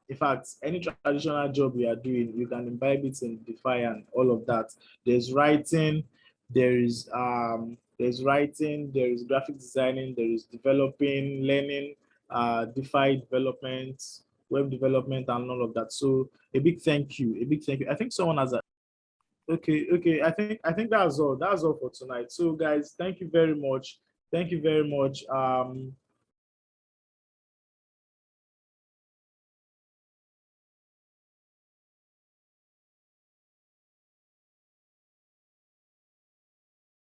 in fact, any traditional job you are doing, you can imbibe it in DeFi and all of that. There's writing, there's writing, there is graphic designing, there is developing, learning, DeFi development, web development, and all of that. So a big thank you, a big thank you. I think someone has a okay. I think that's all. That's all for tonight. So guys, thank you very much. Thank you very much.